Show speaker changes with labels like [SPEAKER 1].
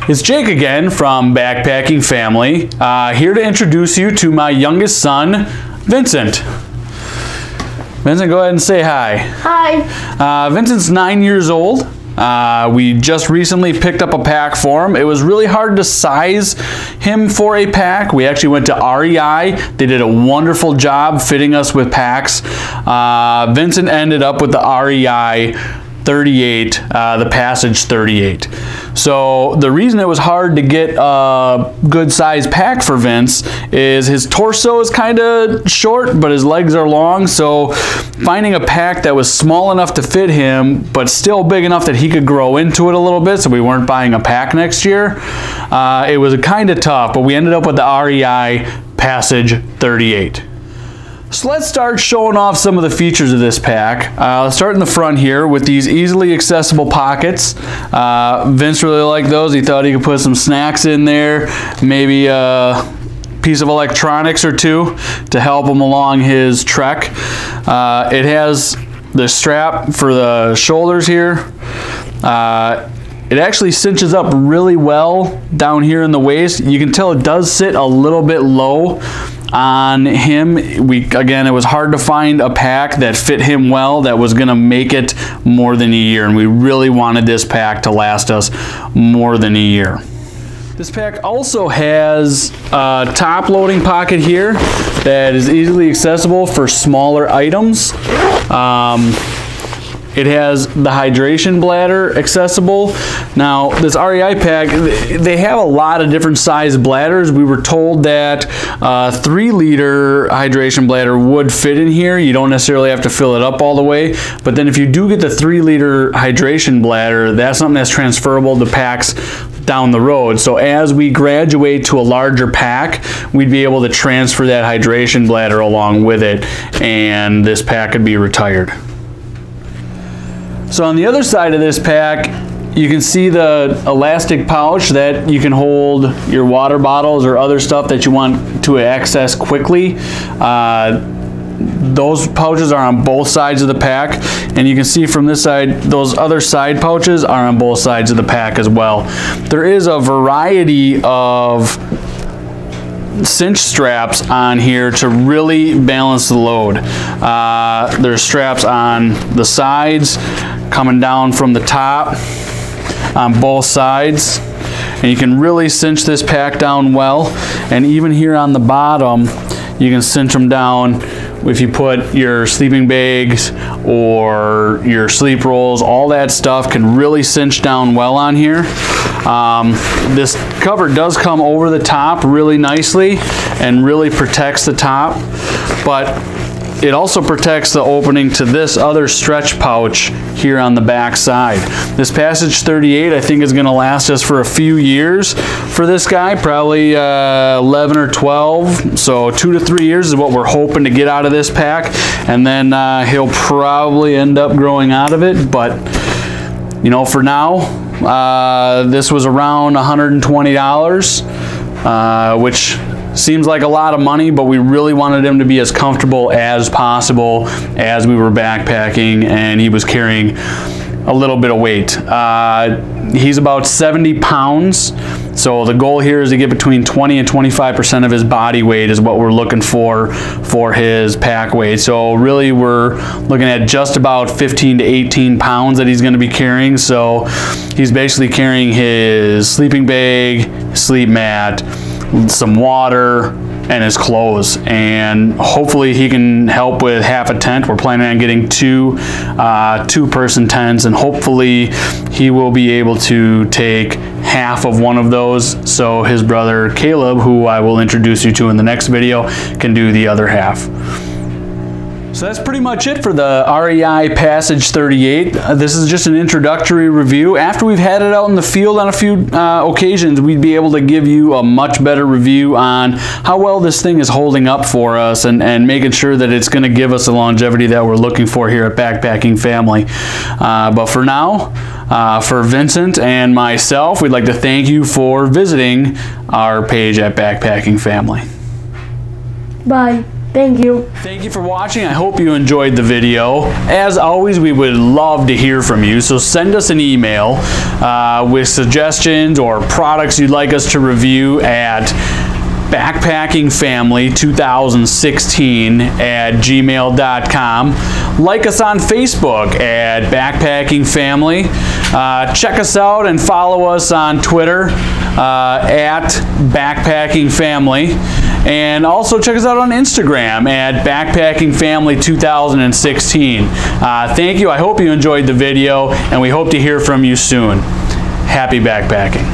[SPEAKER 1] It's Jake again from Backpacking Family, here to introduce you to my youngest son, Vincent. Vincent, go ahead and say hi.
[SPEAKER 2] Hi.
[SPEAKER 1] Vincent's 9 years old. We just recently picked up a pack for him. It was really hard to size him for a pack. We actually went to REI. They did a wonderful job fitting us with packs. Vincent ended up with the REI 38, the Passage 38. So the reason it was hard to get a good size pack for Vince is his torso is kind of short, but his legs are long. So finding a pack that was small enough to fit him, but still big enough that he could grow into it a little bit, so we weren't buying a pack next year, it was kind of tough, but we ended up with the REI Passage 38. So let's start showing off some of the features of this pack. Let's start in the front here with these easily accessible pockets. Vince really liked those. He thought he could put some snacks in there, maybe a piece of electronics or two to help him along his trek. It has the strap for the shoulders here. It actually cinches up really well down here in the waist. You can tell it does sit a little bit low on him. Again, it was hard to find a pack that fit him well that was going to make it more than a year, and we really wanted this pack to last us more than a year. This pack also has a top loading pocket here that is easily accessible for smaller items. It has the hydration bladder accessible. Now, this REI pack, they have a lot of different size bladders. We were told that a 3-liter hydration bladder would fit in here. You don't necessarily have to fill it up all the way. But then if you do get the 3-liter hydration bladder, that's something that's transferable to packs down the road. So as we graduate to a larger pack, we'd be able to transfer that hydration bladder along with it, and this pack could be retired. So on the other side of this pack, you can see the elastic pouch that you can hold your water bottles or other stuff that you want to access quickly. Those pouches are on both sides of the pack, and you can see from this side, those other side pouches are on both sides of the pack as well. There is a variety of cinch straps on here to really balance the load. There's straps on the sides, coming down from the top on both sides, and you can really cinch this pack down well. And even here on the bottom, you can cinch them down if you put your sleeping bags or your sleep rolls. All that stuff can really cinch down well on here. This cover does come over the top really nicely and really protects the top, but it also protects the opening to this other stretch pouch here on the back side. This Passage 38 I think is going to last us for a few years for this guy, probably 11 or 12. So 2 to 3 years is what we're hoping to get out of this pack, and then he'll probably end up growing out of it. But you know, for now, this was around $120, which seems like a lot of money, but we really wanted him to be as comfortable as possible as we were backpacking, and he was carrying a little bit of weight. He's about 70 pounds, so the goal here is to get between 20 and 25% of his body weight is what we're looking for his pack weight. So really we're looking at just about 15 to 18 pounds that he's going to be carrying. So he's basically carrying his sleeping bag, sleep mat, some water, and his clothes, and hopefully he can help with half a tent. We're planning on getting two two-person tents, and hopefully he will be able to take half of one of those, so his brother Caleb, who I will introduce you to in the next video, can do the other half. So that's pretty much it for the REI Passage 38. This is just an introductory review. After we've had it out in the field on a few occasions, we'd be able to give you a much better review on how well this thing is holding up for us, and making sure that it's going to give us the longevity that we're looking for here at Backpacking Family. But for now, for Vincent and myself, we'd like to thank you for visiting our page at Backpacking Family.
[SPEAKER 2] Bye. Thank you.
[SPEAKER 1] Thank you for watching. I hope you enjoyed the video. As always, we would love to hear from you, so send us an email with suggestions or products you'd like us to review at backpackingfamily2016@gmail.com. Like us on Facebook at Backpacking Family. Check us out and follow us on Twitter at Backpacking Family. And also check us out on Instagram at Backpacking Family 2016. Thank you. I hope you enjoyed the video, and we hope to hear from you soon. Happy backpacking.